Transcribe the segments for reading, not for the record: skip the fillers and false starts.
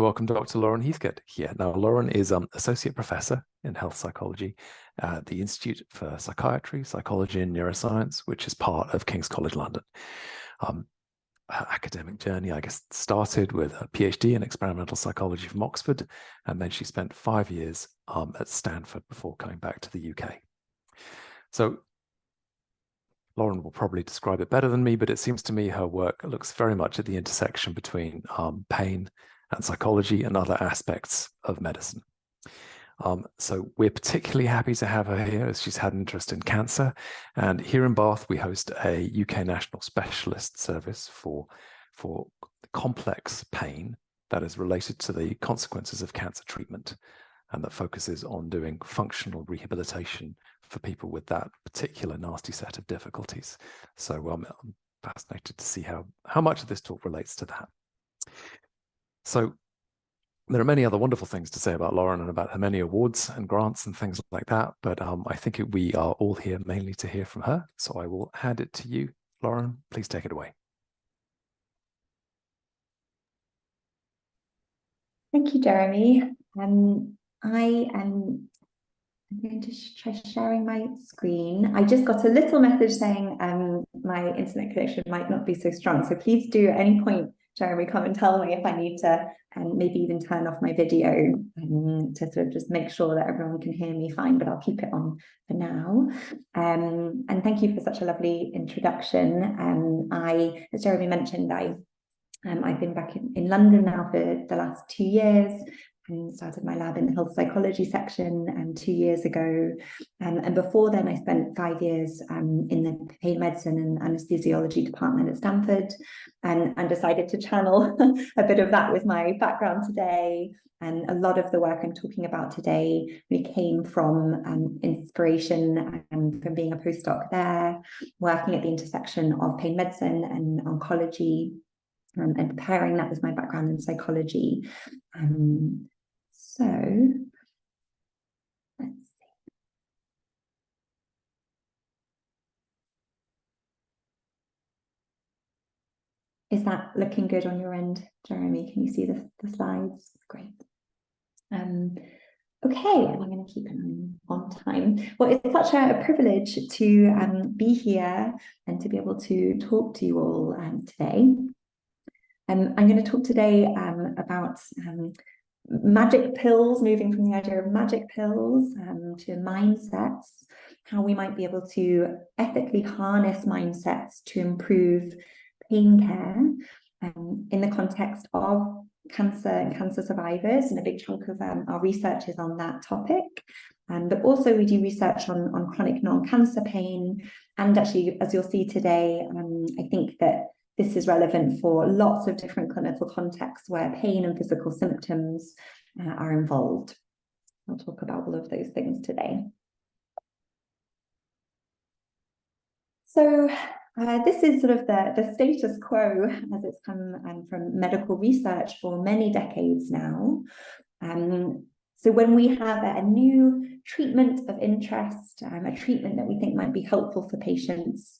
Welcome, Dr. Lauren Heathcote here. Now, Lauren is Associate Professor in Health Psychology at the Institute for Psychiatry, Psychology and Neuroscience, which is part of King's College London. Her academic journey, I guess, started with a PhD in experimental psychology from Oxford, and then she spent 5 years at Stanford before coming back to the UK. So Lauren will probably describe it better than me, but it seems to me her work looks very much at the intersection between pain and psychology and other aspects of medicine. So we're particularly happy to have her here as she's had an interest in cancer. And here in Bath, we host a UK national specialist service for complex pain that is related to the consequences of cancer treatment, and that focuses on doing functional rehabilitation for people with that particular nasty set of difficulties. So I'm fascinated to see how much of this talk relates to that. So there are many other wonderful things to say about Lauren and about her many awards and grants and things like that, but I think we are all here mainly to hear from her. So I will hand it to you, Lauren. Please take it away. Thank you, Jeremy. I am going to try sharing my screen. I just got a little message saying my internet connection might not be so strong. So please do at any point, Jeremy, come and tell me if I need to maybe even turn off my video to sort of just make sure that everyone can hear me fine, but I'll keep it on for now. And thank you for such a lovely introduction. As Jeremy mentioned, I've been back in London now for the last 2 years and started my lab in the health psychology section 2 years ago. And before then, I spent 5 years in the pain medicine and anesthesiology department at Stanford and decided to channel a bit of that with my background today. And a lot of the work I'm talking about today really came from inspiration from being a postdoc there, working at the intersection of pain medicine and oncology, and pairing that with my background in psychology. So let's see. Is that looking good on your end, Jeremy? Can you see the slides? Great. Okay, I'm going to keep it on time. Well, it's such a privilege to be here and to be able to talk to you all today. I'm going to talk today about magic pills, moving from the idea of magic pills to mindsets, how we might be able to ethically harness mindsets to improve pain care in the context of cancer and cancer survivors, and a big chunk of our research is on that topic. But also we do research on chronic non-cancer pain, and actually, as you'll see today, I think that this is relevant for lots of different clinical contexts where pain and physical symptoms are involved. I'll talk about all of those things today. So this is sort of the status quo as it's come from medical research for many decades now. So when we have a new treatment of interest, a treatment that we think might be helpful for patients,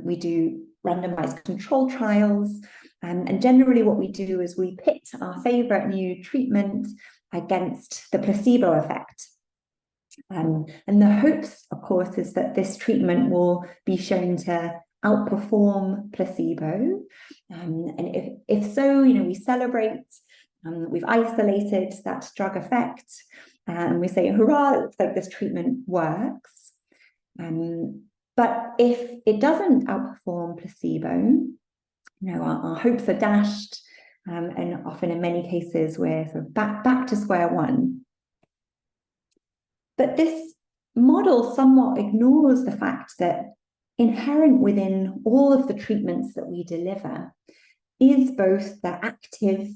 we do randomized control trials. And generally what we do is we pit our favorite new treatment against the placebo effect. And the hopes, of course, is that this treatment will be shown to outperform placebo. And if so, we celebrate. We've isolated that drug effect, and we say, hurrah, it looks like this treatment works. But if it doesn't outperform placebo, our hopes are dashed, and often in many cases we're sort of back to square one. But this model somewhat ignores the fact that inherent within all of the treatments that we deliver is both the active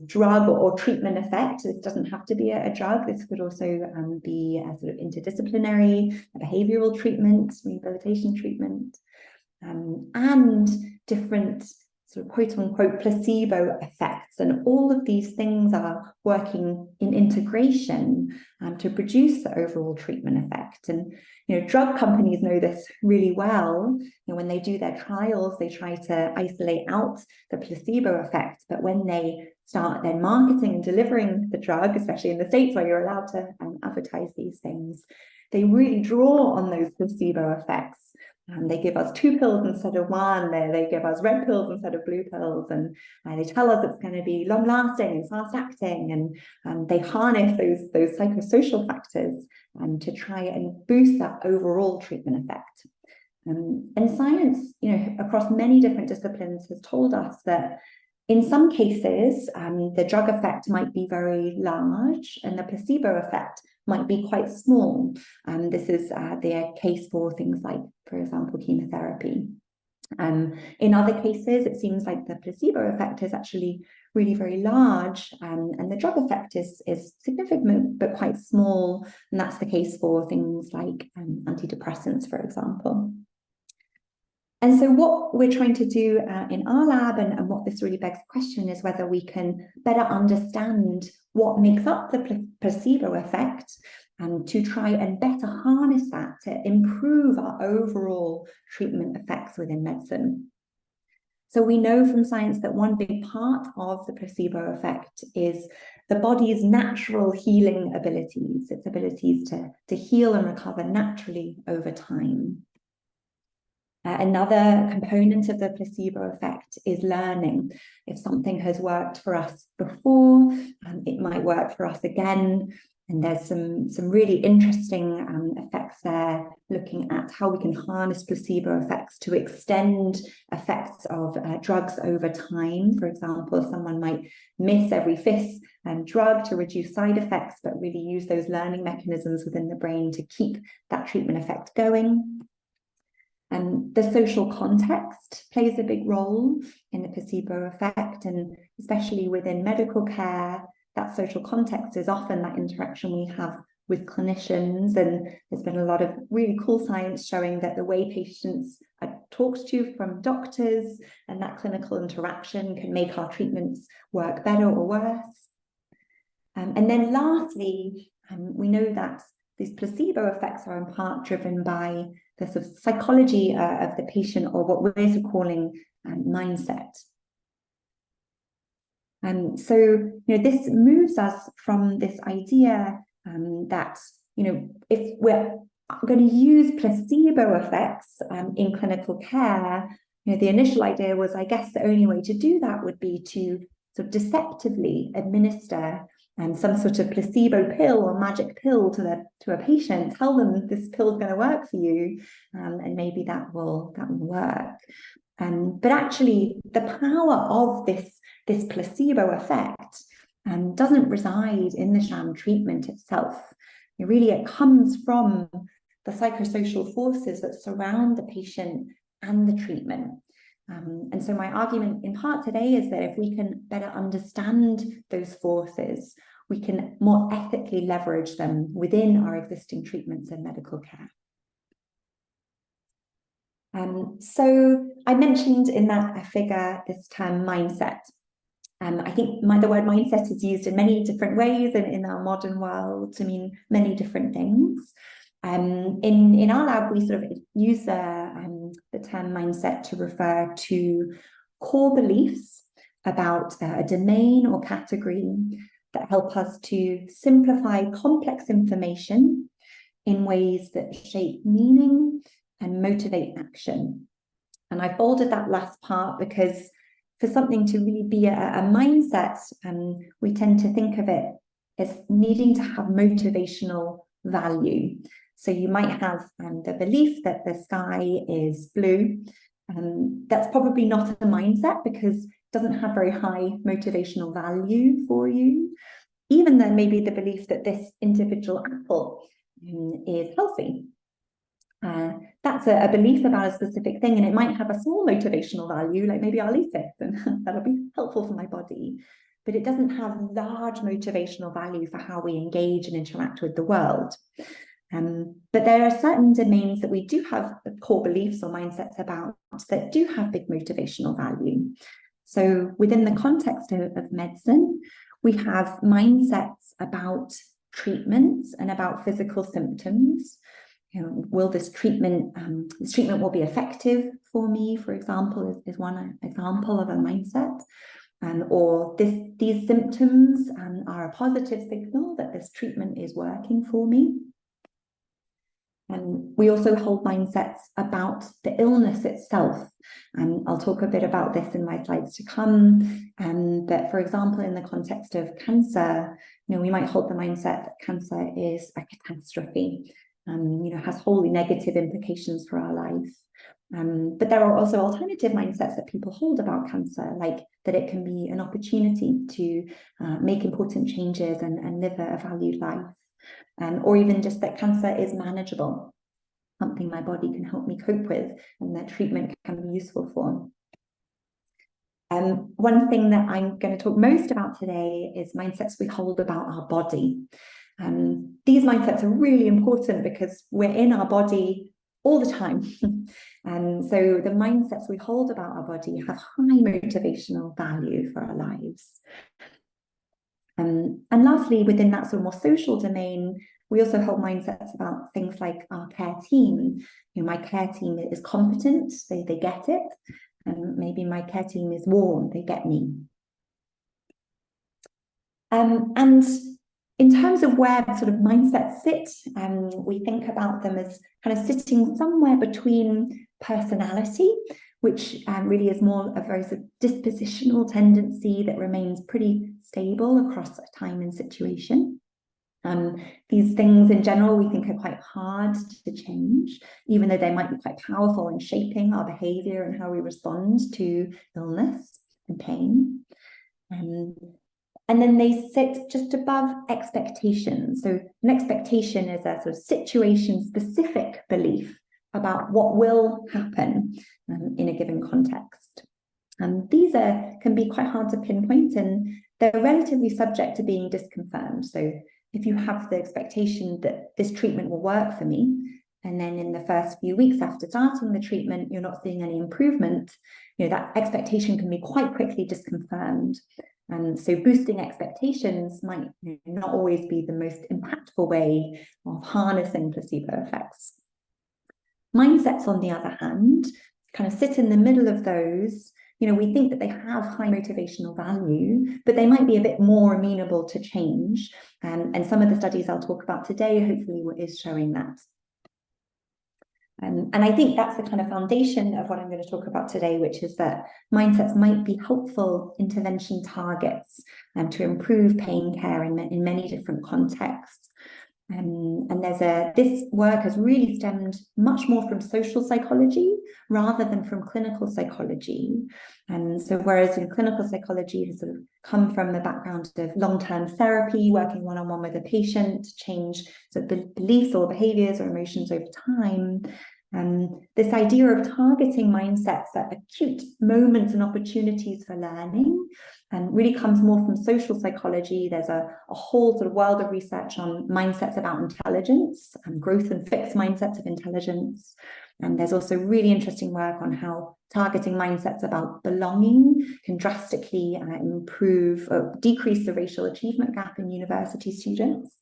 drug or treatment effect. This doesn't have to be a drug. This could also be a sort of interdisciplinary behavioral treatment, rehabilitation treatment, and different sort of quote unquote placebo effects. And all of these things are working in integration to produce the overall treatment effect. And drug companies know this really well. When they do their trials, they try to isolate out the placebo effect, but when they start then marketing and delivering the drug, especially in the States where you're allowed to advertise these things, they really draw on those placebo effects. They give us 2 pills instead of 1. They give us red pills instead of blue pills, and they tell us it's going to be long-lasting and fast-acting, and they harness those psychosocial factors to try and boost that overall treatment effect. And science, across many different disciplines, has told us that in some cases, the drug effect might be very large and the placebo effect might be quite small. This is the case for things like, for example, chemotherapy. In other cases, it seems like the placebo effect is actually really very large, and the drug effect is significant but quite small. And that's the case for things like antidepressants, for example. And so what we're trying to do in our lab, and what this really begs the question, is whether we can better understand what makes up the placebo effect, to try and better harness that to improve our overall treatment effects within medicine. So we know from science that one big part of the placebo effect is the body's natural healing abilities, its abilities to heal and recover naturally over time. Another component of the placebo effect is learning. If something has worked for us before, it might work for us again. And there's some really interesting effects there, looking at how we can harness placebo effects to extend effects of drugs over time. For example, someone might miss every 5th drug to reduce side effects, but really use those learning mechanisms within the brain to keep that treatment effect going. The social context plays a big role in the placebo effect, and especially within medical care, that social context is often that interaction we have with clinicians. And there's been a lot of really cool science showing that the way patients are talked to from doctors and that clinical interaction can make our treatments work better or worse. And then lastly, we know that these placebo effects are in part driven by the sort of psychology of the patient, or what we're calling mindset. So this moves us from this idea that if we're going to use placebo effects in clinical care, the initial idea was, I guess, the only way to do that would be to sort of deceptively administer some sort of placebo pill or magic pill to a patient, tell them this pill is going to work for you, and maybe that will work. But actually, the power of this placebo effect doesn't reside in the sham treatment itself. It comes from the psychosocial forces that surround the patient and the treatment. And so my argument in part today is that if we can better understand those forces, we can more ethically leverage them within our existing treatments in medical care. So I mentioned in that figure this term mindset. I think the word mindset is used in many different ways in our modern world to mean many different things. In our lab, we sort of use the term mindset to refer to core beliefs about a domain or category that help us to simplify complex information in ways that shape meaning and motivate action. And I bolded that last part because for something to really be a mindset, we tend to think of it as needing to have motivational value. So you might have the belief that the sky is blue. That's probably not a mindset because it doesn't have very high motivational value for you. Even then, maybe the belief that this individual apple is healthy. That's a belief about a specific thing, and it might have a small motivational value, like maybe I'll eat it and that'll be helpful for my body. But it doesn't have large motivational value for how we engage and interact with the world. But there are certain domains that we do have core beliefs or mindsets about that do have big motivational value. So within the context of medicine, we have mindsets about treatments and about physical symptoms. Will this treatment will be effective for me, for example, is one example of a mindset. or these symptoms are a positive signal that this treatment is working for me. And we also hold mindsets about the illness itself. And I'll talk a bit about this in my slides to come. But for example, in the context of cancer, we might hold the mindset that cancer is a catastrophe, has wholly negative implications for our life. But there are also alternative mindsets that people hold about cancer, like that it can be an opportunity to make important changes and live a valued life. Or even just that cancer is manageable, something my body can help me cope with, and that treatment can be useful for. One thing that I'm going to talk most about today is mindsets we hold about our body. These mindsets are really important because we're in our body all the time. And so the mindsets we hold about our body have high motivational value for our lives. And lastly, within that sort of more social domain, we also hold mindsets about things like our care team. My care team is competent, they get it. And maybe my care team is warm, they get me. And in terms of where sort of mindsets sit, we think about them as kind of sitting somewhere between personality, which really is more a very sort of dispositional tendency that remains pretty stable across time and situation. These things in general we think are quite hard to change, even though they might be quite powerful in shaping our behavior and how we respond to illness and pain. And then they sit just above expectations. So an expectation is a sort of situation-specific belief about what will happen in a given context. These can be quite hard to pinpoint, and they're relatively subject to being disconfirmed. So if you have the expectation that this treatment will work for me, and then in the first few weeks after starting the treatment, you're not seeing any improvement, that expectation can be quite quickly disconfirmed. And so boosting expectations might not always be the most impactful way of harnessing placebo effects. Mindsets, on the other hand, kind of sit in the middle of those. We think that they have high motivational value, but they might be a bit more amenable to change. And some of the studies I'll talk about today hopefully is showing that. And I think that's the kind of foundation of what I'm going to talk about today, which is that mindsets might be helpful intervention targets to improve pain care in many different contexts. And this work has really stemmed much more from social psychology rather than from clinical psychology. And so whereas in clinical psychology has sort of come from the background of long-term therapy, working one-on-one with a patient to change sort of beliefs or behaviors or emotions over time, this idea of targeting mindsets at acute moments and opportunities for learning really comes more from social psychology. There's a whole sort of world of research on mindsets about intelligence and growth and fixed mindsets of intelligence. And there's also really interesting work on how targeting mindsets about belonging can drastically improve or decrease the racial achievement gap in university students.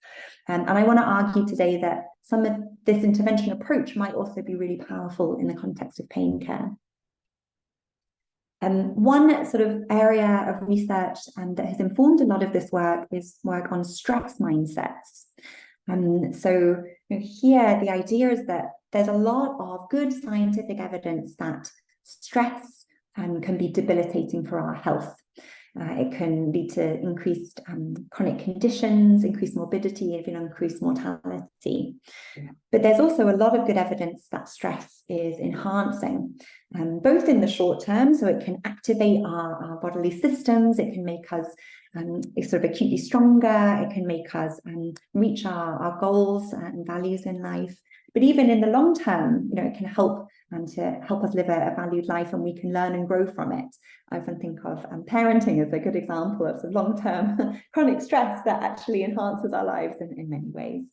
And I want to argue today that some of this intervention approach might also be really powerful in the context of pain care. One sort of area of research that has informed a lot of this work is work on stress mindsets. So here the idea is that there's a lot of good scientific evidence that stress can be debilitating for our health. It can lead to increased chronic conditions, increased morbidity, even increased mortality. But there's also a lot of good evidence that stress is enhancing, both in the short term, so it can activate our bodily systems, it can make us sort of acutely stronger, it can make us reach our goals and values in life. But even in the long term, it can help to help us live a valued life, and we can learn and grow from it. I often think of parenting as a good example of some long-term chronic stress that actually enhances our lives in many ways.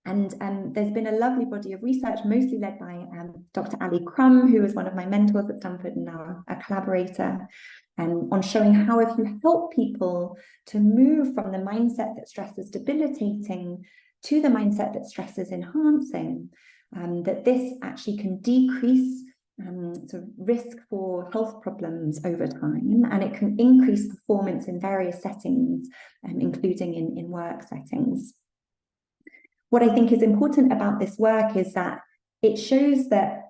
And there's been a lovely body of research, mostly led by Dr. Ali Crum, who was one of my mentors at Stanford and now a collaborator, on showing how if you help people to move from the mindset that stress is debilitating to the mindset that stress is enhancing, that this actually can decrease sort of risk for health problems over time, and it can increase performance in various settings, including in work settings. What I think is important about this work is that it shows that,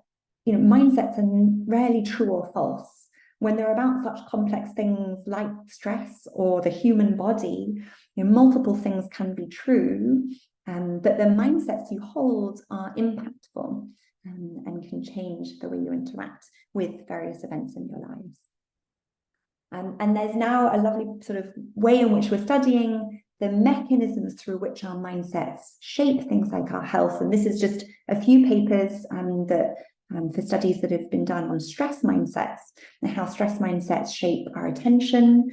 mindsets are rarely true or false. When they're about such complex things like stress or the human body, multiple things can be true, but the mindsets you hold are impactful and can change the way you interact with various events in your lives. And there's now a lovely sort of way in which we're studying the mechanisms through which our mindsets shape things like our health. And this is just a few papers for studies that have been done on stress mindsets and how stress mindsets shape our attention,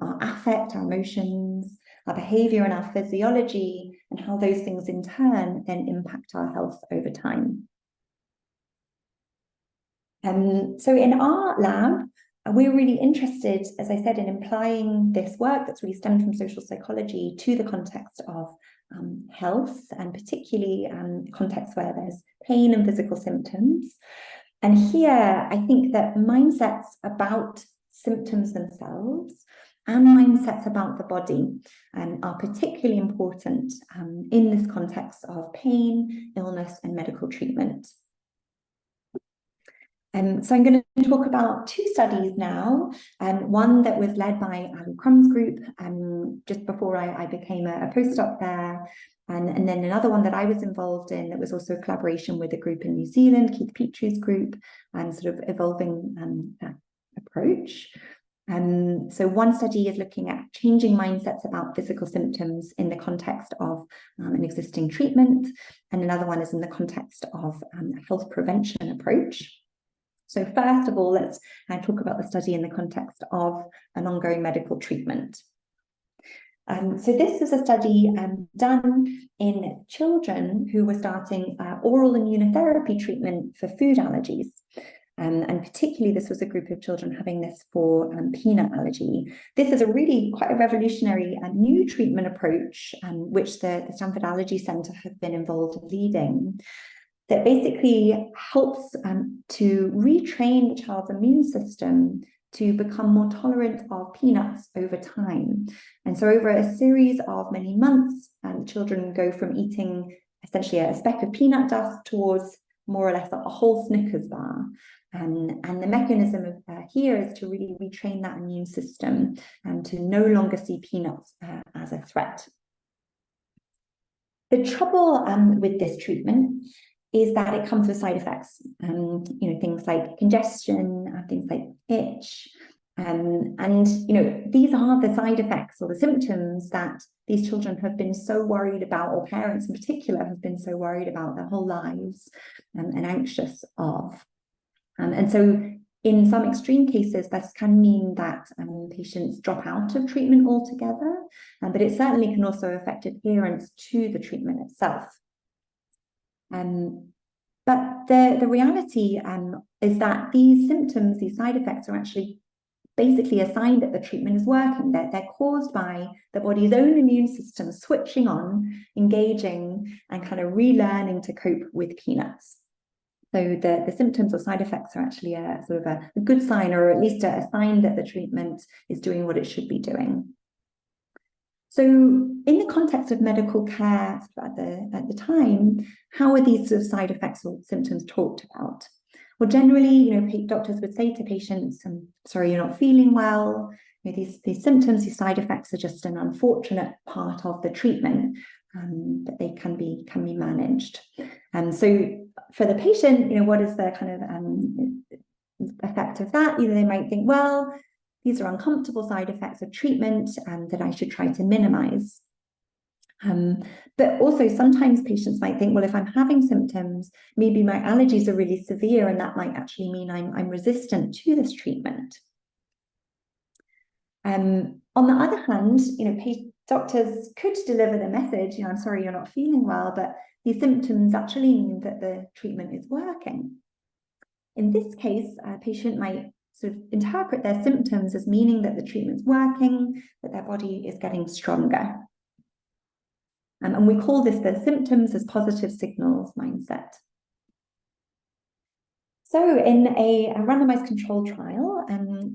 our affect, our emotions, our behavior, and our physiology, and how those things in turn then impact our health over time. So in our lab, we're really interested, as I said, in applying this work that's really stemmed from social psychology to the context of health, and particularly contexts where there's pain and physical symptoms. And here, I think that mindsets about symptoms themselves and mindsets about the body are particularly important in this context of pain, illness, and medical treatment. So I'm going to talk about two studies now, one that was led by Ali Crumb's group just before I became a postdoc there, and then another one that I was involved in that was also a collaboration with a group in New Zealand, Keith Petrie's group, sort of evolving that approach. So one study is looking at changing mindsets about physical symptoms in the context of an existing treatment, and another one is in the context of a health prevention approach. So first of all, let's talk about the study in the context of an ongoing medical treatment. So this is a study done in children who were starting oral immunotherapy treatment for food allergies. And particularly, this was a group of children having this for peanut allergy. This is a really quite a revolutionary new treatment approach, which the Stanford Allergy Center have been involved in leading, that basically helps to retrain the child's immune system to become more tolerant of peanuts over time. And so over a series of many months, children go from eating essentially a speck of peanut dust towards more or less a whole Snickers bar. And the mechanism here is to really retrain that immune system and to no longer see peanuts as a threat. The trouble with this treatment is that it comes with side effects, things like congestion, things like itch, and these are the side effects or the symptoms that these children have been so worried about, or parents in particular have been so worried about their whole lives and anxious of. And so in some extreme cases, this can mean that patients drop out of treatment altogether, but it certainly can also affect adherence to the treatment itself. But the reality is that these symptoms, these side effects, are actually basically a sign that the treatment is working, that they're caused by the body's own immune system switching on, engaging, and kind of relearning to cope with peanuts. So the symptoms or side effects are actually a sort of a good sign, or at least a sign that the treatment is doing what it should be doing. So in the context of medical care at the time, how are these sort of side effects or symptoms talked about? Well, generally, doctors would say to patients, "I'm sorry, you're not feeling well. These symptoms, these side effects are just an unfortunate part of the treatment, but they can be managed." And so for the patient, what is the kind of effect of that? They might think, well, these are uncomfortable side effects of treatment that I should try to minimize. But also sometimes patients might think, well, if I'm having symptoms, maybe my allergies are really severe, and that might actually mean I'm resistant to this treatment. On the other hand, doctors could deliver the message, I'm sorry you're not feeling well, but these symptoms actually mean that the treatment is working. In this case, a patient might sort of interpret their symptoms as meaning that the treatment's working, that their body is getting stronger. And we call this the symptoms as positive signals mindset. So in a randomized control trial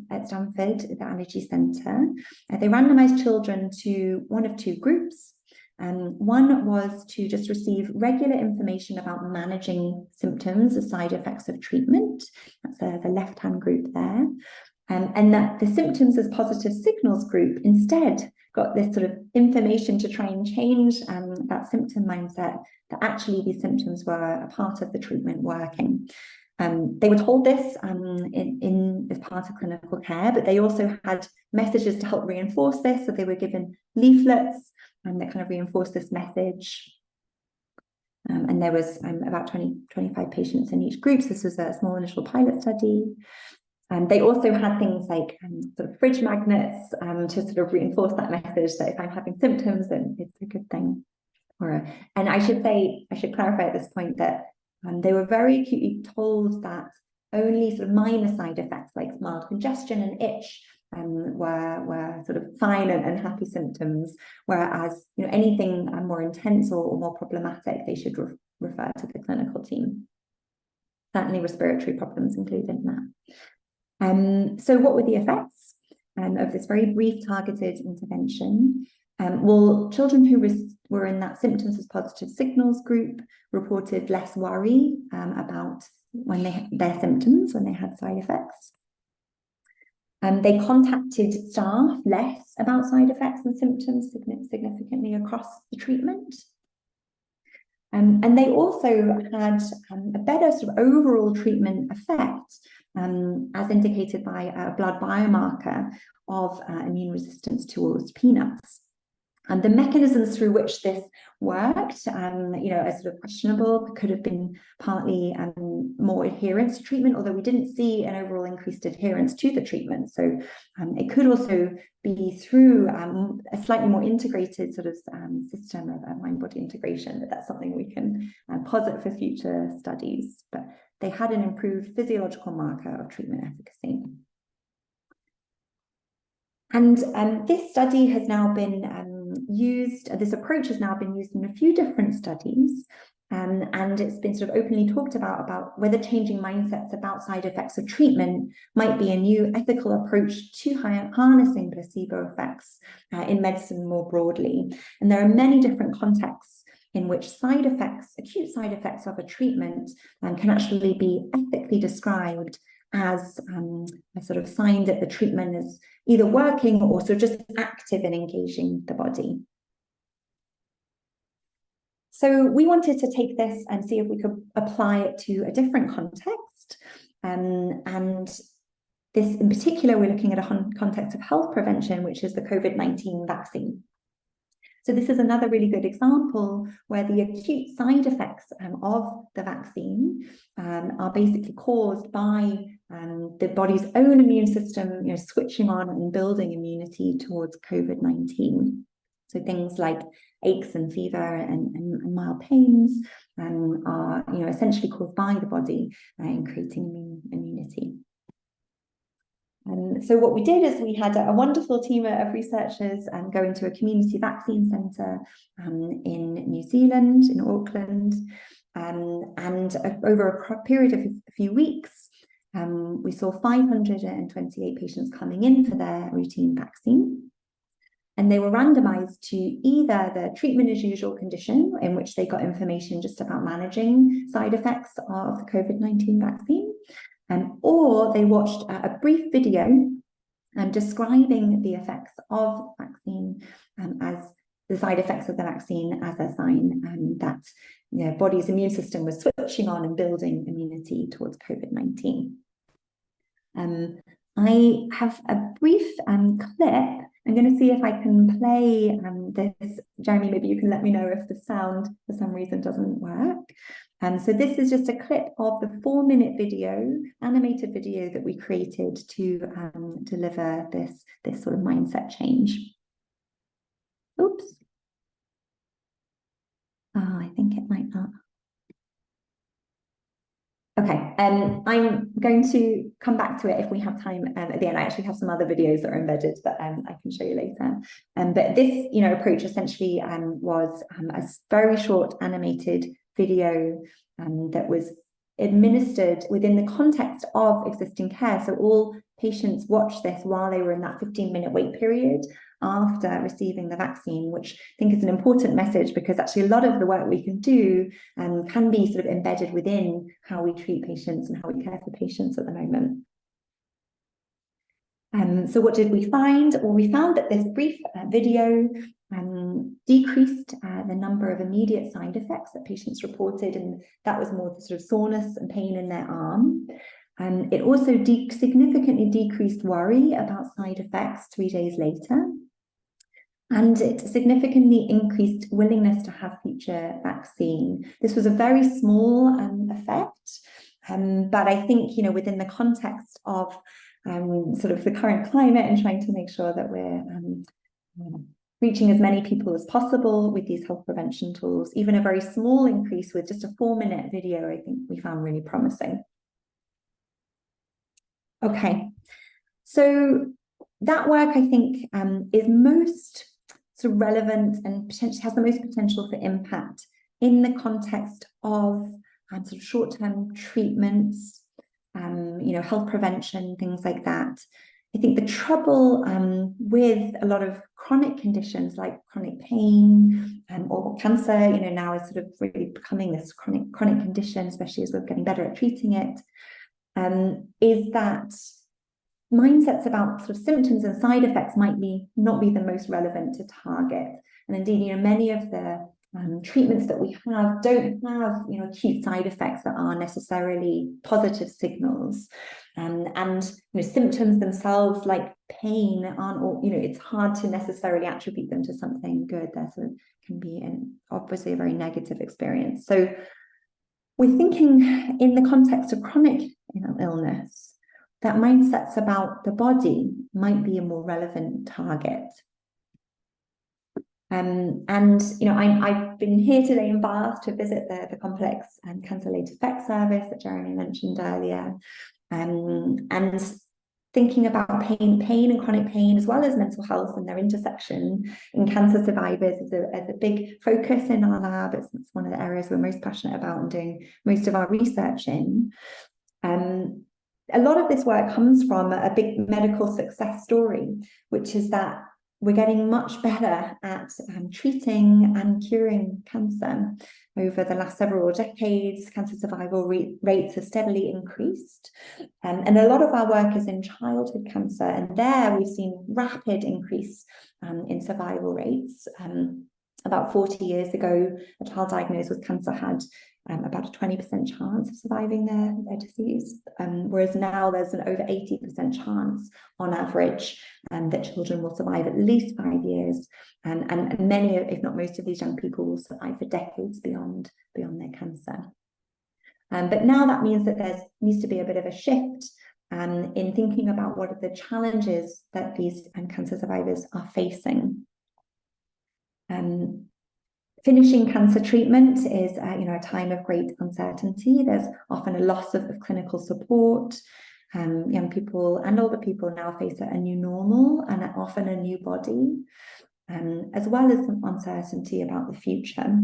at Stanford, the Allergy Center, they randomized children to one of two groups. One was to just receive regular information about managing symptoms, the side effects of treatment. That's the left-hand group there. And that the symptoms as positive signals group instead got this sort of information to try and change that symptom mindset, that actually these symptoms were a part of the treatment working. They were told this as part of clinical care, but they also had messages to help reinforce this. So they were given leaflets that kind of reinforced this message. And there was about 25 patients in each group. So this was a small initial pilot study. They also had things like sort of fridge magnets to sort of reinforce that message that if I'm having symptoms, then it's a good thing. And I should clarify at this point that they were very acutely told that only sort of minor side effects like mild congestion and itch were sort of fine and happy symptoms, whereas anything more intense or more problematic, they should refer to the clinical team. Certainly respiratory problems included in that. So what were the effects of this very brief targeted intervention? Well, children who were in that symptoms as positive signals group reported less worry about their symptoms when they had side effects. They contacted staff less about side effects and symptoms significantly across the treatment. And they also had a better sort of overall treatment effect, as indicated by a blood biomarker of immune resistance towards peanuts. And the mechanisms through which this worked, are sort of questionable. It could have been partly more adherence to treatment, although we didn't see an overall increased adherence to the treatment. So it could also be through a slightly more integrated sort of system of mind-body integration, but that's something we can posit for future studies. But they had an improved physiological marker of treatment efficacy. And this study has now been this approach has now been used in a few different studies, and it's been sort of openly talked about whether changing mindsets about side effects of treatment might be a new ethical approach to harnessing placebo effects in medicine more broadly. And there are many different contexts in which acute side effects of a treatment can actually be ethically described as a sort of sign that the treatment is either working or sort of just active in engaging the body. So we wanted to take this and see if we could apply it to a different context. And this in particular, we're looking at a context of health prevention, which is the COVID-19 vaccine. So this is another really good example where the acute side effects of the vaccine are basically caused by the body's own immune system, switching on and building immunity towards COVID-19. So things like aches and fever and mild pains are, essentially caused by the body in creating immunity. So what we did is we had a wonderful team of researchers go into a community vaccine centre in New Zealand, in Auckland, and over a period of a few weeks, we saw 528 patients coming in for their routine vaccine. And they were randomized to either the treatment as usual condition, in which they got information just about managing side effects of the COVID-19 vaccine, or they watched a brief video describing the effects of vaccine as the side effects of the vaccine as a sign that the body's immune system was switching on and building immunity towards COVID-19. I have a brief clip. I'm going to see if I can play this. Jeremy, maybe you can let me know if the sound for some reason doesn't work. So this is just a clip of the 4-minute video, animated video that we created to deliver this sort of mindset change. Oops. Oh, I think it might not. Okay, I'm going to come back to it if we have time at the end. I actually have some other videos that are embedded that I can show you later. But this, approach essentially was a very short animated video that was administered within the context of existing care. So all patients watched this while they were in that 15-minute wait period after receiving the vaccine, which I think is an important message, because actually a lot of the work we can do can be sort of embedded within how we treat patients and how we care for patients at the moment. So what did we find? Well, we found that this brief video decreased the number of immediate side effects that patients reported, and that was more the sort of soreness and pain in their arm. It also significantly decreased worry about side effects 3 days later. And it significantly increased willingness to have future vaccine. This was a very small effect, but I think, within the context of sort of the current climate and trying to make sure that we're reaching as many people as possible with these health prevention tools, even a very small increase with just a 4-minute video, I think we found really promising. Okay, so that work, I think, is most sort of relevant and potentially has the most potential for impact in the context of sort of short-term treatments, health prevention, things like that. I think the trouble with a lot of chronic conditions like chronic pain or cancer, now is sort of really becoming this chronic condition, especially as we're getting better at treating it, is that mindsets about sort of symptoms and side effects might not be the most relevant to target. And indeed, many of the treatments that we have don't have, acute side effects that are necessarily positive signals. And symptoms themselves, like pain, aren't all, it's hard to necessarily attribute them to something good. There sort of can be obviously a very negative experience. So we're thinking in the context of chronic illness, that mindsets about the body might be a more relevant target. I've been here today in Bath to visit the complex cancer-related effects service that Jeremy mentioned earlier, and thinking about pain and chronic pain, as well as mental health and their intersection in cancer survivors is a big focus in our lab. It's one of the areas we're most passionate about and doing most of our research in. A lot of this work comes from a big medical success story, which is that we're getting much better at treating and curing cancer. Over the last several decades, cancer survival rates have steadily increased. And a lot of our work is in childhood cancer, and there we've seen rapid increase in survival rates. About 40 years ago, a child diagnosed with cancer had about a 20% chance of surviving their disease, whereas now there's an over 80% chance on average that children will survive at least 5 years, and many, if not most of these young people will survive for decades beyond their cancer. But now that means that there needs to be a bit of a shift in thinking about what are the challenges that these cancer survivors are facing. Finishing cancer treatment is a time of great uncertainty. There's often a loss of clinical support. Young people and older people now face a new normal and often a new body, as well as some uncertainty about the future.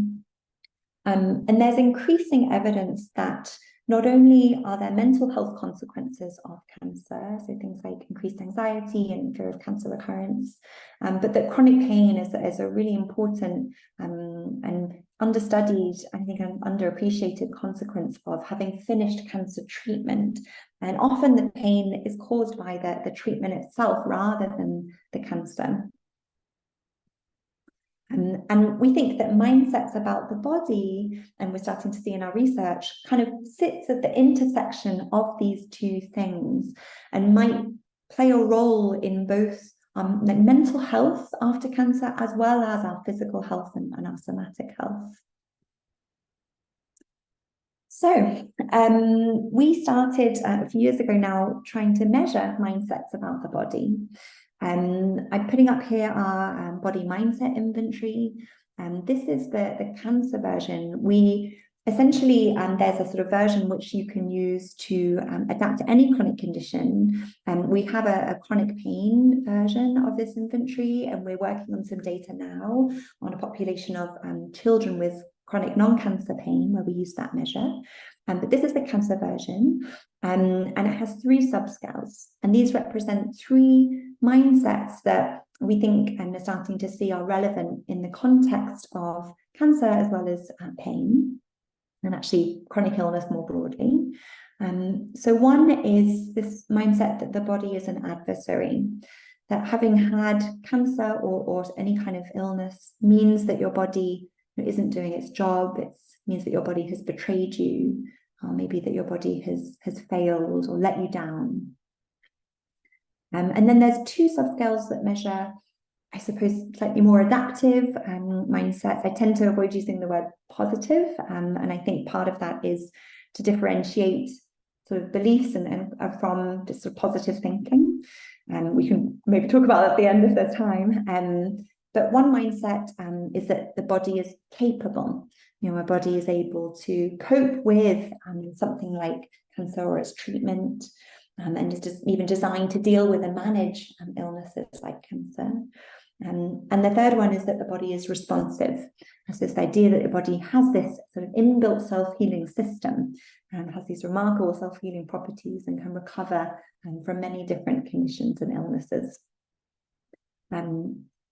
And there's increasing evidence that not only are there mental health consequences of cancer, so things like increased anxiety and fear of cancer recurrence, but that chronic pain is a really important and understudied, I think, an underappreciated consequence of having finished cancer treatment. And often the pain is caused by the treatment itself rather than the cancer. And we think that mindsets about the body, and we're starting to see in our research, kind of sits at the intersection of these two things and might play a role in both mental health after cancer, as well as our physical health and our somatic health. So we started a few years ago now trying to measure mindsets about the body. I'm putting up here our body mindset inventory. This is the cancer version. We essentially, there's a sort of version which you can use to adapt to any chronic condition. We have a chronic pain version of this inventory, and we're working on some data now on a population of children with chronic non-cancer pain, where we use that measure. But this is the cancer version, and it has 3 subscales. And these represent 3 mindsets that we think and are starting to see are relevant in the context of cancer as well as pain, and actually chronic illness more broadly. So one is this mindset that the body is an adversary, that having had cancer or any kind of illness means that your body isn't doing its job. It means that your body has betrayed you, or maybe that your body has failed or let you down. And then there's 2 subscales that measure, I suppose, slightly more adaptive mindsets. I tend to avoid using the word positive, and I think part of that is to differentiate sort of beliefs and from just sort of positive thinking. We can maybe talk about that at the end if there's time. But one mindset is that the body is capable. Our body is able to cope with something like cancer or its treatment, and is just even designed to deal with and manage illnesses like cancer. And the third one is that the body is responsive. It's this idea that the body has this sort of inbuilt self-healing system, and has these remarkable self-healing properties, and can recover from many different conditions and illnesses.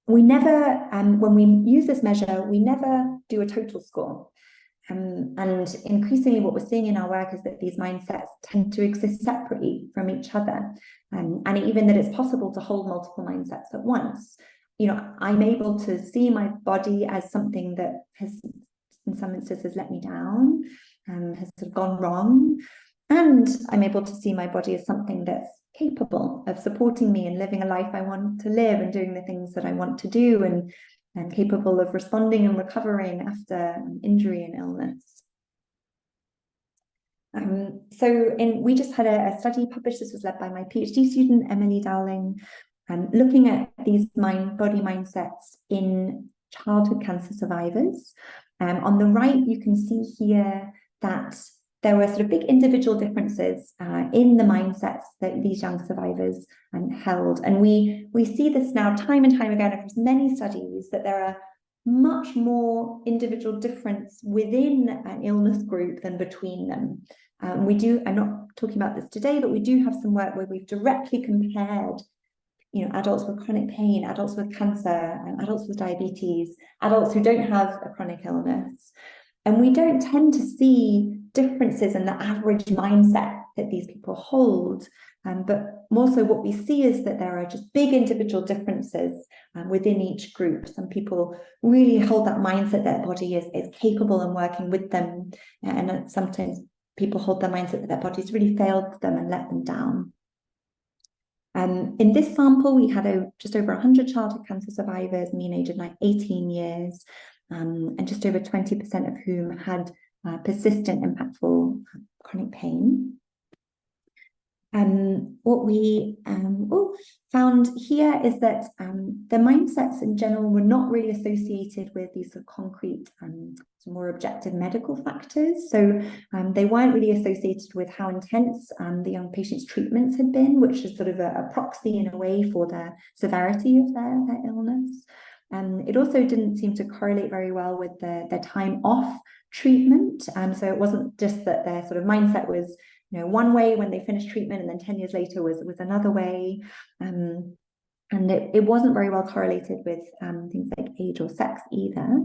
We never, when we use this measure, we never do a total score. And increasingly what we're seeing in our work is that these mindsets tend to exist separately from each other, and even that it's possible to hold multiple mindsets at once. I'm able to see my body as something that has, in some instances, let me down, has sort of gone wrong. And I'm able to see my body as something that's capable of supporting me and living a life I want to live, and doing the things that I want to do, and capable of responding and recovering after injury and illness. We just had a study published. This was led by my PhD student, Emily Dowling, looking at these body mindsets in childhood cancer survivors. On the right, you can see here that there were sort of big individual differences in the mindsets that these young survivors held. And we see this now time and time again across many studies, that there are much more individual difference within an illness group than between them. I'm not talking about this today, but we do have some work where we've directly compared adults with chronic pain, adults with cancer, adults with diabetes, adults who don't have a chronic illness. And we don't tend to see differences in the average mindset that these people hold. But more so what we see is that there are just big individual differences within each group. Some people really hold that mindset that their body is capable and working with them. And sometimes people hold the mindset that their body's really failed them and let them down. In this sample, we had just over 100 childhood cancer survivors, mean age of 18 years, and just over 20% of whom had persistent, impactful chronic pain. What we found here is that the mindsets in general were not really associated with these sort of concrete, more objective medical factors. So they weren't really associated with how intense the young patient's treatments had been, which is sort of a proxy in a way for the severity of their illness. It also didn't seem to correlate very well with their time off treatment. So it wasn't just that their sort of mindset was one way when they finished treatment, and then 10 years later was another way. And it wasn't very well correlated with things like age or sex either.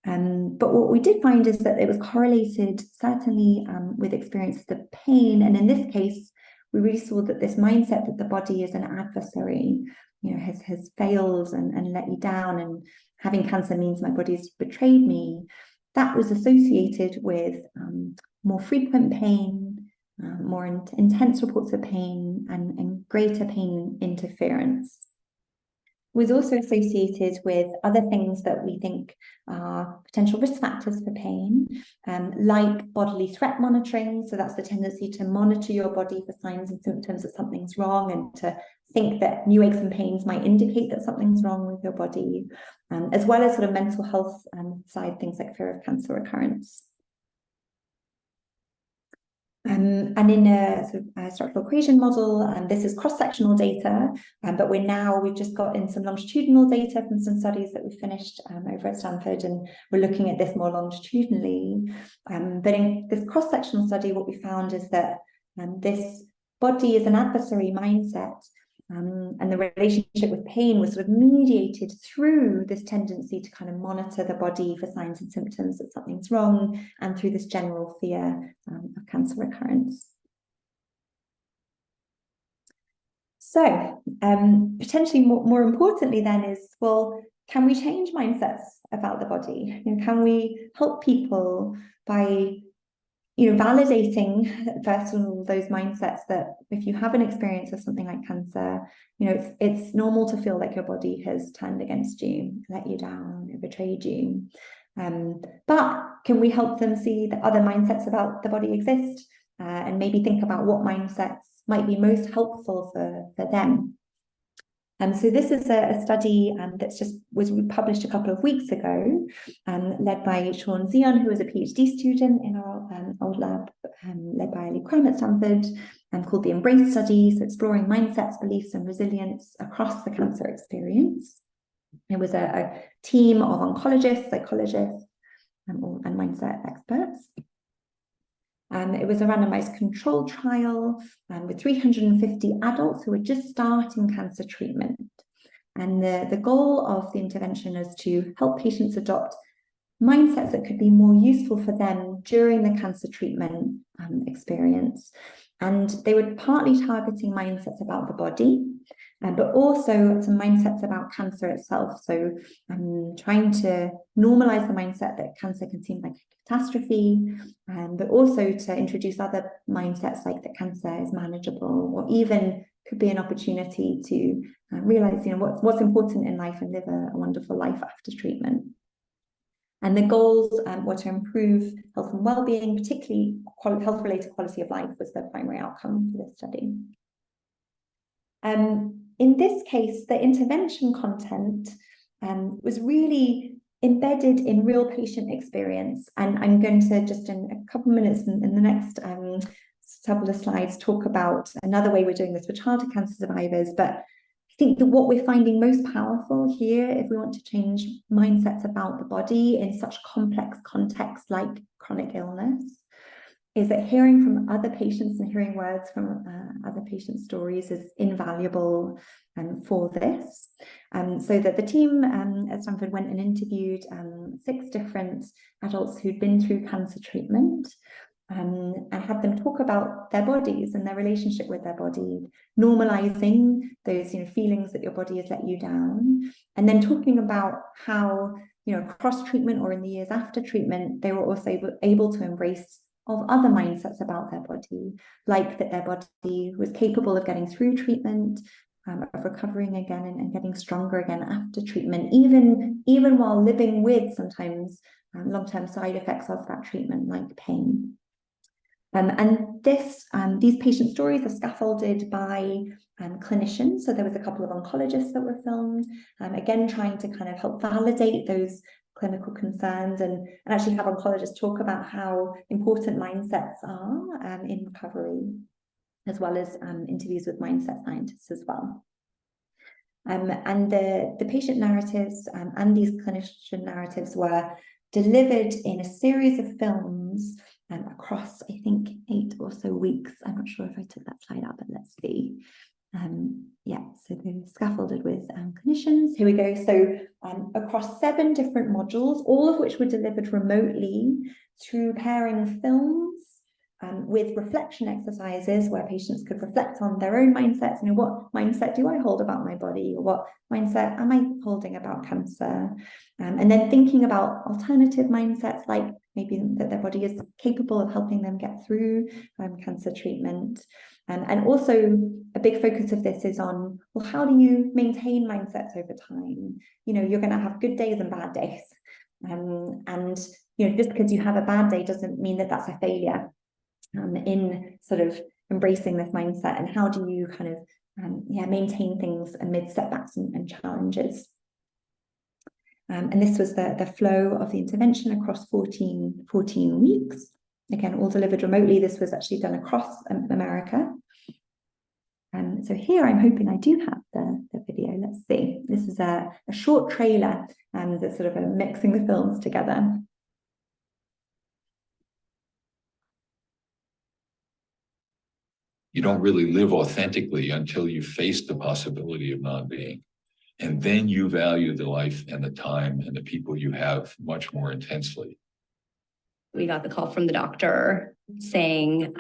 But what we did find is that it was correlated certainly with experiences of pain. And in this case, we really saw that this mindset that the body is an adversary, has failed and let you down, and having cancer means my body's betrayed me, that was associated with more frequent pain, more intense reports of pain, and greater pain interference. Was also associated with other things that we think are potential risk factors for pain, like bodily threat monitoring. So that's the tendency to monitor your body for signs and symptoms that something's wrong, and to think that new aches and pains might indicate that something's wrong with your body, as well as sort of mental health side, things like fear of cancer recurrence. And in a sort of a structural equation model, this is cross-sectional data, but we've just got in some longitudinal data from some studies that we finished over at Stanford, and we're looking at this more longitudinally. But in this cross-sectional study, what we found is that this body is an adversary mindset, and the relationship with pain was sort of mediated through this tendency to kind of monitor the body for signs and symptoms that something's wrong, and through this general fear of cancer recurrence. So potentially more importantly then is, well, can we change mindsets about the body? Can we help people by validating first of all those mindsets that if you have an experience of something like cancer, it's normal to feel like your body has turned against you, let you down, betrayed you. But can we help them see that other mindsets about the body exist, and maybe think about what mindsets might be most helpful for them? So this is a study that's was published a couple of weeks ago, led by Sean Zion, who is a PhD student in our old lab, led by Ali Crum at Stanford, called the Embrace Study, so exploring mindsets, beliefs, and resilience across the cancer experience. It was a team of oncologists, psychologists, and mindset experts. It was a randomized controlled trial with 350 adults who were just starting cancer treatment. And the goal of the intervention is to help patients adopt mindsets that could be more useful for them during the cancer treatment experience. And they were partly targeting mindsets about the body, but also some mindsets about cancer itself. So trying to normalize the mindset that cancer can seem like a catastrophe, but also to introduce other mindsets like that cancer is manageable, or even could be an opportunity to realize what's important in life and live a wonderful life after treatment. And the goals were to improve health and well-being, particularly health-related quality of life was the primary outcome for this study. In this case, the intervention content was really embedded in real patient experience. And I'm going to just in a couple of minutes in the next couple of slides talk about another way we're doing this for childhood cancer survivors. But I think that what we're finding most powerful here, if we want to change mindsets about the body in such complex contexts like chronic illness, is that hearing from other patients and hearing words from other patients' stories is invaluable for this. So that the team at Stanford went and interviewed 6 different adults who'd been through cancer treatment, and had them talk about their bodies and their relationship with their body, normalizing those feelings that your body has let you down, and then talking about how across treatment or in the years after treatment they were also able to embrace of other mindsets about their body, like that their body was capable of getting through treatment, of recovering again and getting stronger again after treatment, even while living with sometimes long-term side effects of that treatment, like pain. And these patient stories are scaffolded by clinicians. So there was a couple of oncologists that were filmed, again, trying to kind of help validate those clinical concerns and actually have oncologists talk about how important mindsets are in recovery, as well as interviews with mindset scientists as well. And the patient narratives and these clinician narratives were delivered in a series of films across, I think, 8 or so weeks. I'm not sure if I took that slide up, but let's see. Yeah, so they're scaffolded with clinicians. Here we go. So across 7 different modules, all of which were delivered remotely through pairing films with reflection exercises where patients could reflect on their own mindsets. What mindset do I hold about my body? Or what mindset am I holding about cancer? And then thinking about alternative mindsets, like maybe that their body is capable of helping them get through cancer treatment. And also a big focus of this is on, well, how do you maintain mindsets over time? You're going to have good days and bad days. And just because you have a bad day doesn't mean that that's a failure in sort of embracing this mindset. And how do you kind of maintain things amid setbacks and challenges? And this was the flow of the intervention across 14 weeks. again, all delivered remotely. This was actually done across America. So here I'm hoping I do have the video. Let's see. This is a short trailer and it's sort of mixing the films together. You don't really live authentically until you face the possibility of non-being. And then you value the life and the time and the people you have much more intensely. We got the call from the doctor saying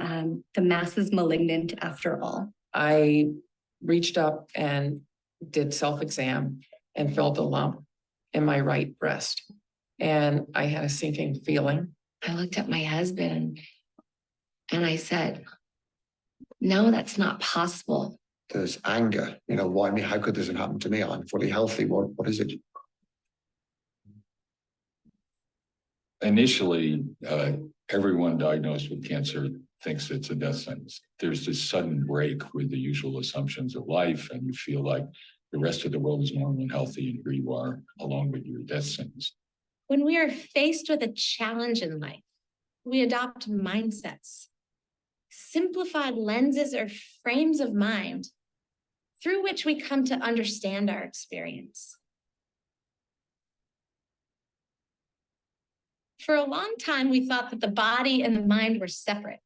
the mass is malignant after all. I reached up and did self-exam and felt a lump in my right breast. And I had a sinking feeling. I looked at my husband and I said, no, that's not possible. There's anger, why me? How could this have happened to me? I'm fully healthy. What is it? Initially, everyone diagnosed with cancer thinks it's a death sentence. There's this sudden break with the usual assumptions of life, and you feel like the rest of the world is normal and healthy, and here you are along with your death sentence. When we are faced with a challenge in life, we adopt mindsets, simplified lenses or frames of mind through which we come to understand our experience. For a long time, we thought that the body and the mind were separate.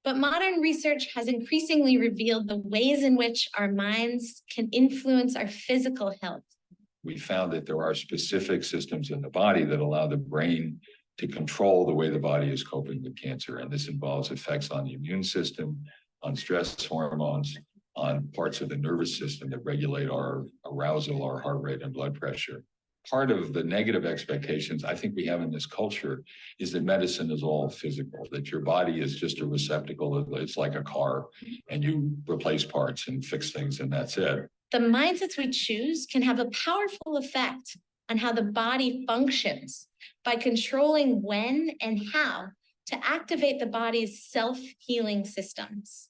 But modern research has increasingly revealed the ways in which our minds can influence our physical health. We found that there are specific systems in the body that allow the brain to control the way the body is coping with cancer. And this involves effects on the immune system, on stress hormones, on parts of the nervous system that regulate our arousal, our heart rate, and blood pressure. Part of the negative expectations I think we have in this culture is that medicine is all physical, that your body is just a receptacle. It's like a car and you replace parts and fix things and that's it. The mindsets we choose can have a powerful effect on how the body functions by controlling when and how to activate the body's self-healing systems.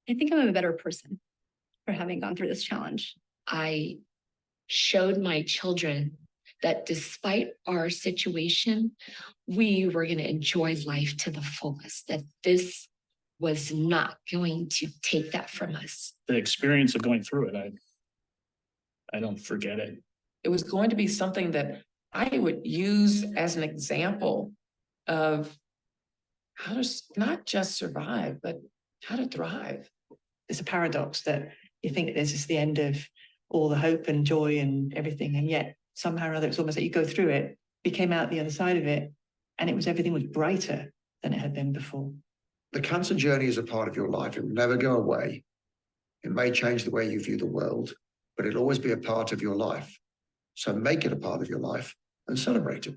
I think I'm a better person for having gone through this challenge. I showed my children that despite our situation, we were going to enjoy life to the fullest, that this was not going to take that from us. The experience of going through it, I don't forget it. It was going to be something that I would use as an example of how to not just survive, but how to thrive. It's a paradox that you think this is the end of all the hope and joy and everything, and yet somehow or other it's almost like you go through it, you came out the other side of it, and everything was brighter than it had been before. The cancer journey is a part of your life. It will never go away. It may change the way you view the world, but it'll always be a part of your life. So make it a part of your life and celebrate it.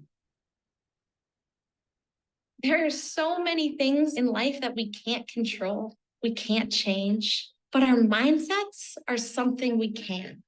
There are so many things in life that we can't control, we can't change, but our mindsets are something we can.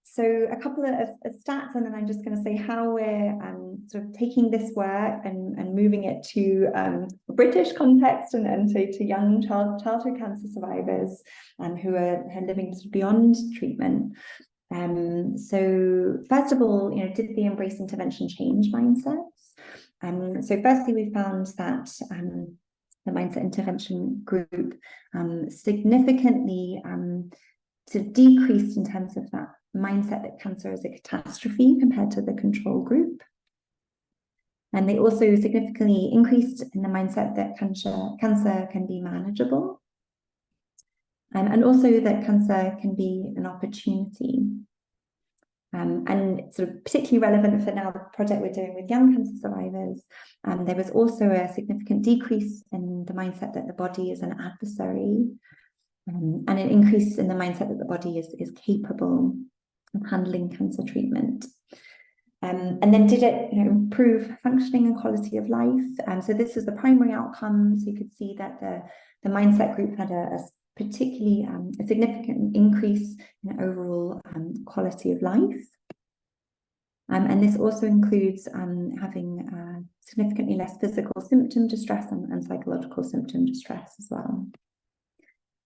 So a couple of stats, and then I'm just going to say how we're sort of taking this work and moving it to a British context and to young childhood cancer survivors who are living sort of beyond treatment. So first of all, did the embrace intervention change mindsets? So firstly, we found that the mindset intervention group significantly sort of decreased in terms of that mindset that cancer is a catastrophe compared to the control group. And they also significantly increased in the mindset that cancer can be manageable. And also that cancer can be an opportunity. And it's sort of particularly relevant for now the project we're doing with young cancer survivors. There was also a significant decrease in the mindset that the body is an adversary, and an increase in the mindset that the body is capable of handling cancer treatment. And then did it improve functioning and quality of life? So this is the primary outcome. So you could see that the mindset group had a particularly a significant increase in overall quality of life. And this also includes having significantly less physical symptom distress and psychological symptom distress as well.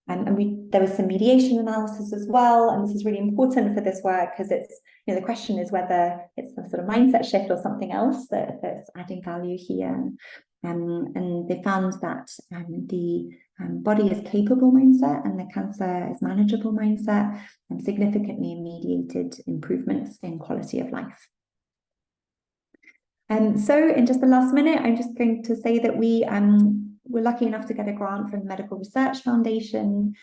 And there was some mediation analysis as well, and this is really important for this work because it's, the question is whether it's the sort of mindset shift or something else that's adding value here. And they found that the body is capable mindset and the cancer is manageable mindset, and significantly mediated improvements in quality of life. So in just the last minute, I'm just going to say that we were lucky enough to get a grant from the Medical Research Foundation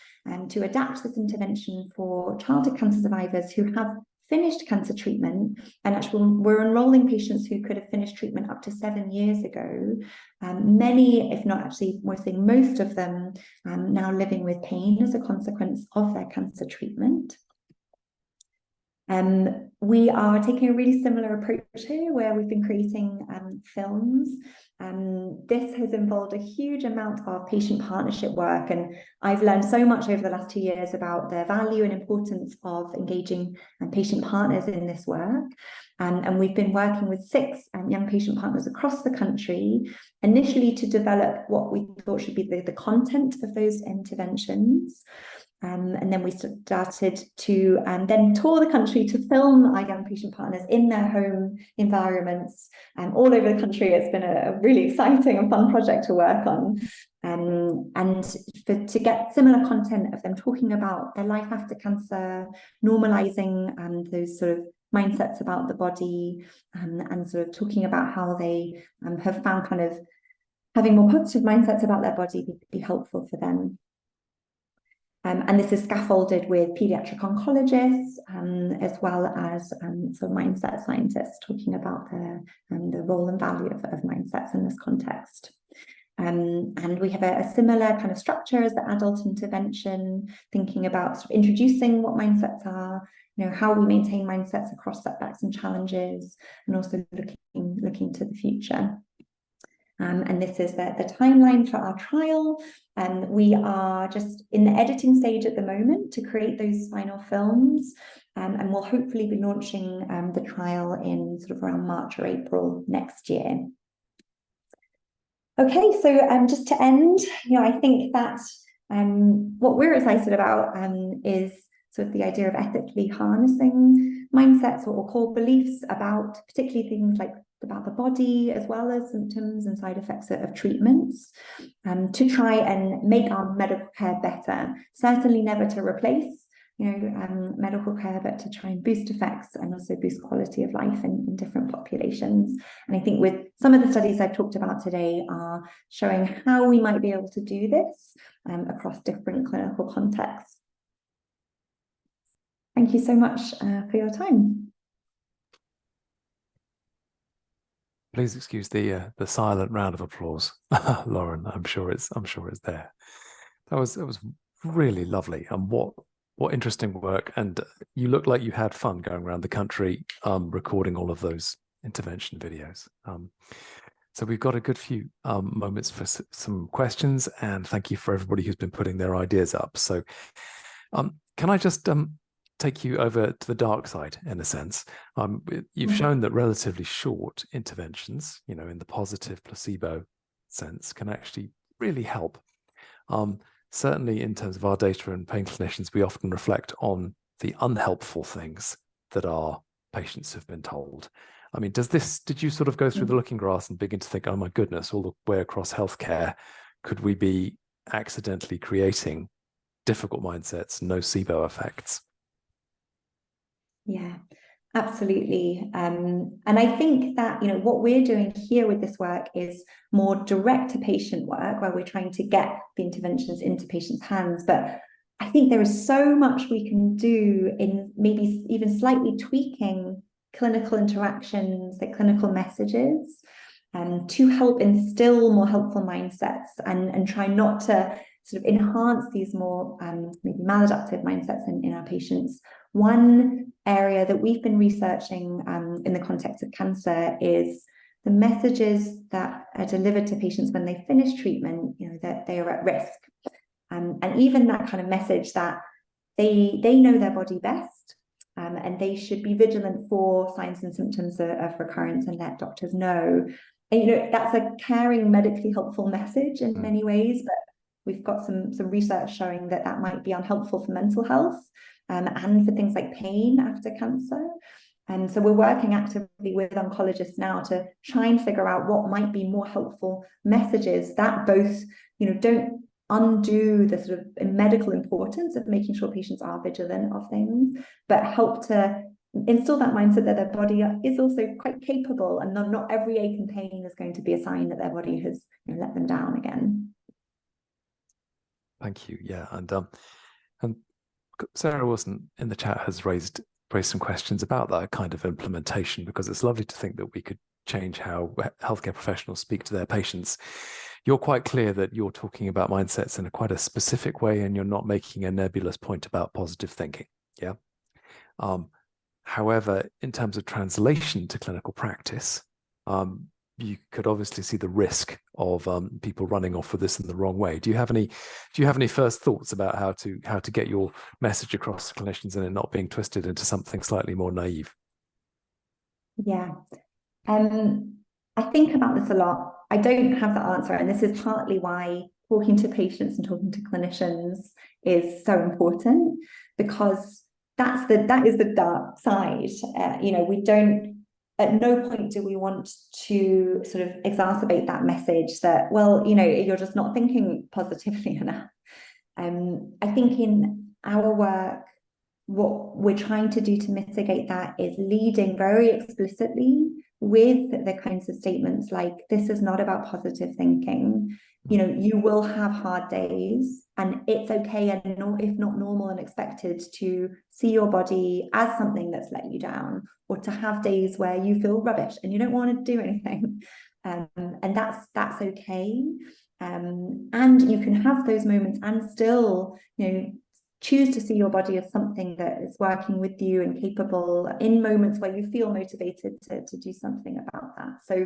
to adapt this intervention for childhood cancer survivors who have finished cancer treatment, and actually we're enrolling patients who could have finished treatment up to 7 years ago. Many, if not actually, we're seeing most of them now living with pain as a consequence of their cancer treatment. We are taking a really similar approach here, where we've been creating films. This has involved a huge amount of patient partnership work, and I've learned so much over the last 2 years about the value and importance of engaging patient partners in this work. And we've been working with 6 young patient partners across the country, initially to develop what we thought should be the content of those interventions. And then we started to then tour the country to film our young patient partners in their home environments all over the country. It's been a really exciting and fun project to work on. And to get similar content of them talking about their life after cancer, normalizing those sort of mindsets about the body, and sort of talking about how they have found kind of having more positive mindsets about their body be helpful for them. And this is scaffolded with pediatric oncologists, as well as sort of mindset scientists talking about the role and value of mindsets in this context. And we have a similar kind of structure as the adult intervention, thinking about sort of introducing what mindsets are, how we maintain mindsets across setbacks and challenges, and also looking to the future. And this is the timeline for our trial. And we are just in the editing stage at the moment to create those final films. And we'll hopefully be launching the trial in sort of around March or April next year. Okay, so just to end, I think that what we're excited about is sort of the idea of ethically harnessing mindsets or core beliefs about particularly things like about the body, as well as symptoms and side effects of treatments, to try and make our medical care better. Certainly never to replace, medical care, but to try and boost effects and also boost quality of life in different populations. And I think with some of the studies I've talked about today are showing how we might be able to do this across different clinical contexts. Thank you so much for your time. Please excuse the silent round of applause, Lauren. I'm sure it's there. It was really lovely, and what interesting work. And you look like you had fun going around the country recording all of those intervention videos. So we've got a good few moments for some questions, and thank you for everybody who's been putting their ideas up. So can I just take you over to the dark side in a sense? You've shown that relatively short interventions, in the positive placebo sense, can actually really help. Certainly in terms of our data and pain clinicians, we often reflect on the unhelpful things that our patients have been told. I mean, did you sort of go through the looking glass and begin to think, oh my goodness, all the way across healthcare, could we be accidentally creating difficult mindsets, nocebo effects? Yeah, absolutely. And I think that, what we're doing here with this work is more direct to patient work, where we're trying to get the interventions into patients' hands. But I think there is so much we can do in maybe even slightly tweaking clinical interactions, the clinical messages, to help instill more helpful mindsets and try not to sort of enhance these more maybe maladaptive mindsets in our patients. One area that we've been researching in the context of cancer is the messages that are delivered to patients when they finish treatment, that they are at risk. And even that kind of message that they know their body best, and they should be vigilant for signs and symptoms of recurrence and let doctors know. And, that's a caring, medically helpful message in many ways, but we've got some research showing that might be unhelpful for mental health, and for things like pain after cancer. And so we're working actively with oncologists now to try and figure out what might be more helpful messages that both, don't undo the sort of medical importance of making sure patients are vigilant of things, but help to instill that mindset that their body is also quite capable, and not every ache and pain is going to be a sign that their body has let them down again. Thank you. Yeah, and Sarah Wilson in the chat has raised some questions about that kind of implementation, because it's lovely to think that we could change how healthcare professionals speak to their patients. You're quite clear that you're talking about mindsets in quite a specific way, and you're not making a nebulous point about positive thinking. Yeah. However, in terms of translation to clinical practice, you could obviously see the risk of people running off with this in the wrong way. Do you have any first thoughts about how to get your message across to clinicians and it not being twisted into something slightly more naive? Yeah. I think about this a lot. I don't have the answer, and this is partly why talking to patients and talking to clinicians is so important, because that is the dark side. We don't, at no point do we want to sort of exacerbate that message that, well, you're just not thinking positively enough. I think in our work, what we're trying to do to mitigate that is leading very explicitly with the kinds of statements like, this is not about positive thinking. You will have hard days, and it's okay, and if not normal and expected, to see your body as something that's let you down, or to have days where you feel rubbish and you don't want to do anything. And that's okay. And you can have those moments and still, choose to see your body as something that is working with you and capable in moments where you feel motivated to do something about that. So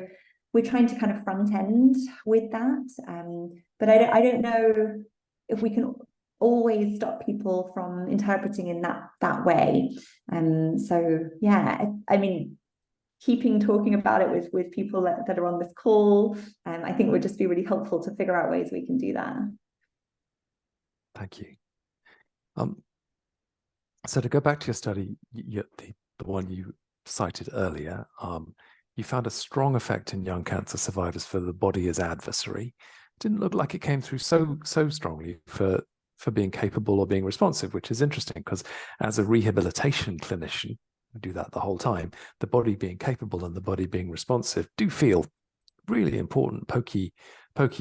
we're trying to kind of front end with that. But I don't know if we can always stop people from interpreting in that way. So yeah, I mean, keeping talking about it with people that are on this call, I think would just be really helpful to figure out ways we can do that. Thank you. So to go back to your study, the one you cited earlier, you found a strong effect in young cancer survivors for the body as adversary. It didn't look like it came through so strongly for being capable or being responsive, which is interesting, because as a rehabilitation clinician, I do that the whole time, the body being capable and the body being responsive do feel really important, pokey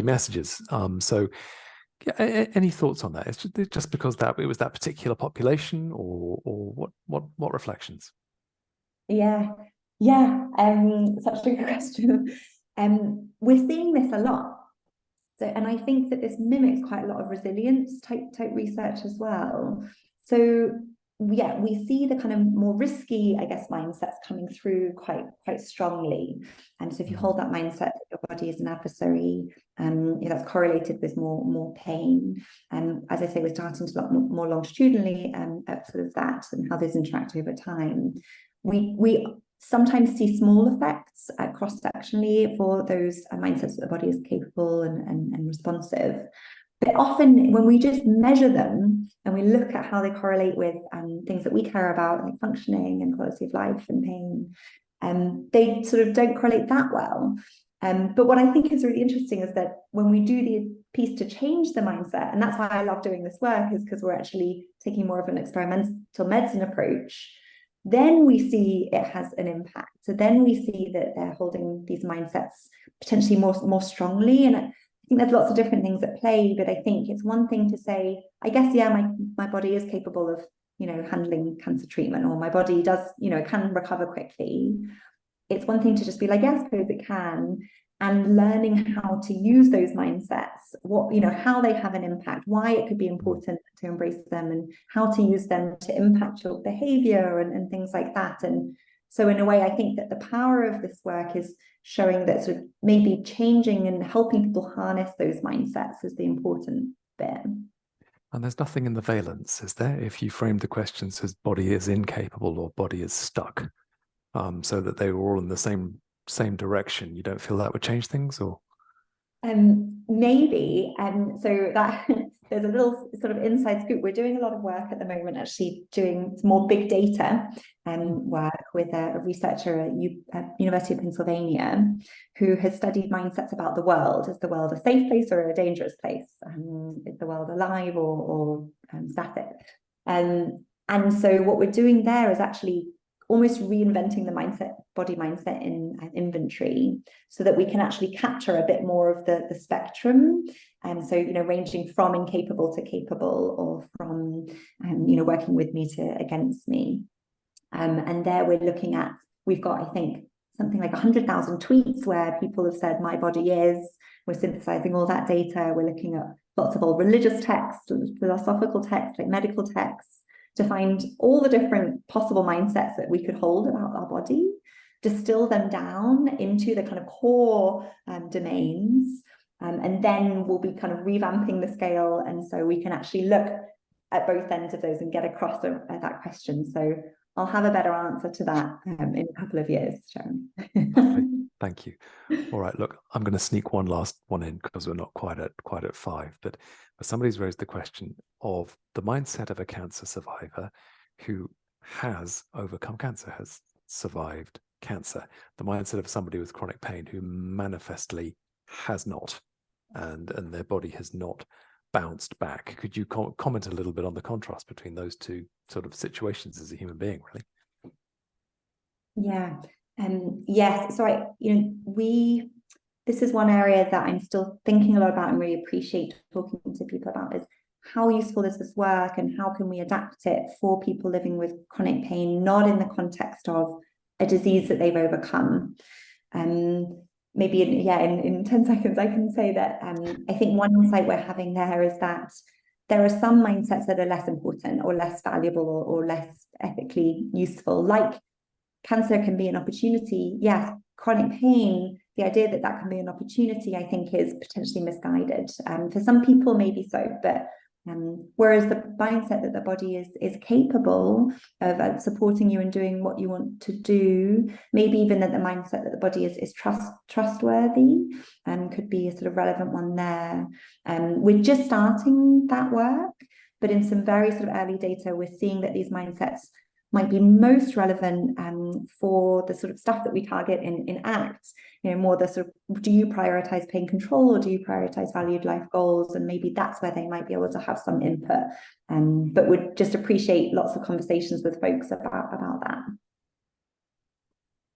messages. So yeah, any thoughts on that? It's just because that it was that particular population, or what reflections? Yeah. Such a good question. We're seeing this a lot. So, and I think that this mimics quite a lot of resilience type research as well. So yeah, we see the kind of more risky, I guess, mindsets coming through quite strongly. And so if you hold that mindset that your body is an adversary, that's correlated with more pain. And as I say, we're starting to look more longitudinally at sort of that and how those interact over time. We sometimes see small effects cross-sectionally for those mindsets that the body is capable and responsive. But often when we just measure them and we look at how they correlate with things that we care about, like functioning and quality of life and pain, they sort of don't correlate that well. But what I think is really interesting is that when we do the piece to change the mindset, and that's why I love doing this work, is because we're actually taking more of an experimental medicine approach, then we see it has an impact. So then we see that they're holding these mindsets potentially more strongly. And I think there's lots of different things at play, but I think it's one thing to say, I guess, yeah, my body is capable of, handling cancer treatment, or my body does, can recover quickly. It's one thing to just be like, yes, I suppose it can, and learning how to use those mindsets, how they have an impact, why it could be important to embrace them, and how to use them to impact your behavior and things like that. And so in a way, I think that the power of this work is showing that sort of maybe changing and helping people harness those mindsets is the important bit. And there's nothing in the valence, is there? If you frame the questions as body is incapable or body is stuck, so that they were all in the same direction, you don't feel that would change things, or? Maybe. So that there's a little sort of inside scoop. We're doing a lot of work at the moment, actually doing more big data work with a researcher at University of Pennsylvania who has studied mindsets about the world. Is the world a safe place or a dangerous place? Is the world alive or static? And so what we're doing there is actually almost reinventing the body mindset in inventory, so that we can actually capture a bit more of the spectrum. So, ranging from incapable to capable, or from, working with me to against me. And there we're looking at, we've got, I think, something like 100,000 tweets where people have said, my body is. We're synthesizing all that data. We're looking at lots of old religious texts, philosophical texts, like medical texts, to find all the different possible mindsets that we could hold about our body, distill them down into the kind of core domains, and then we'll be kind of revamping the scale, and so we can actually look at both ends of those and get across that question. So I'll have a better answer to that in a couple of years, Sharon. Thank you. All right, look, I'm going to sneak one last one in because we're not quite at 5, but somebody's raised the question of the mindset of a cancer survivor who has overcome cancer, has survived cancer, the mindset of somebody with chronic pain who manifestly has not, and their body has not bounced back. Could you comment a little bit on the contrast between those two sort of situations as a human being, really? Yeah. Yes. So this is one area that I'm still thinking a lot about and really appreciate talking to people about, is how useful does this work and how can we adapt it for people living with chronic pain, not in the context of a disease that they've overcome. Maybe in 10 seconds, I can say that I think one insight we're having there is that there are some mindsets that are less important or less valuable or less ethically useful, like cancer can be an opportunity. Yes, chronic pain, the idea that that can be an opportunity, I think, is potentially misguided. For some people, maybe so, but whereas the mindset that the body is capable of supporting you and doing what you want to do, maybe even that the mindset that the body is trustworthy, could be a sort of relevant one there. We're just starting that work, but in some very sort of early data, we're seeing that these mindsets might be most relevant for the sort of stuff that we target in ACT, more the sort of, do you prioritize pain control or do you prioritize valued life goals? And maybe that's where they might be able to have some input. But would just appreciate lots of conversations with folks about that.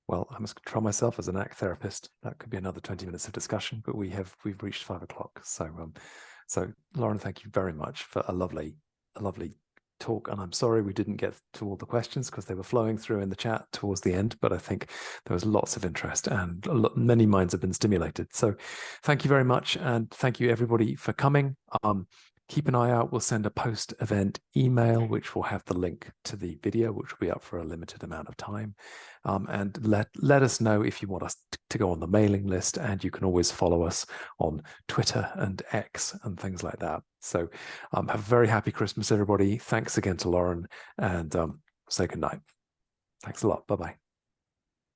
Well, I must control myself as an ACT therapist. That could be another 20 minutes of discussion, but we've reached 5 o'clock. So Lauren, thank you very much for a lovely talk, and I'm sorry we didn't get to all the questions because they were flowing through in the chat towards the end, but I think there was lots of interest and many minds have been stimulated. So thank you very much, and thank you everybody for coming. Keep an eye out. We'll send a post-event email which will have the link to the video, which will be up for a limited amount of time. And let us know if you want us to go on the mailing list, and you can always follow us on Twitter and X and things like that. So have a very happy Christmas, everybody. Thanks again to Lauren, and say good night. Thanks a lot. Bye-bye.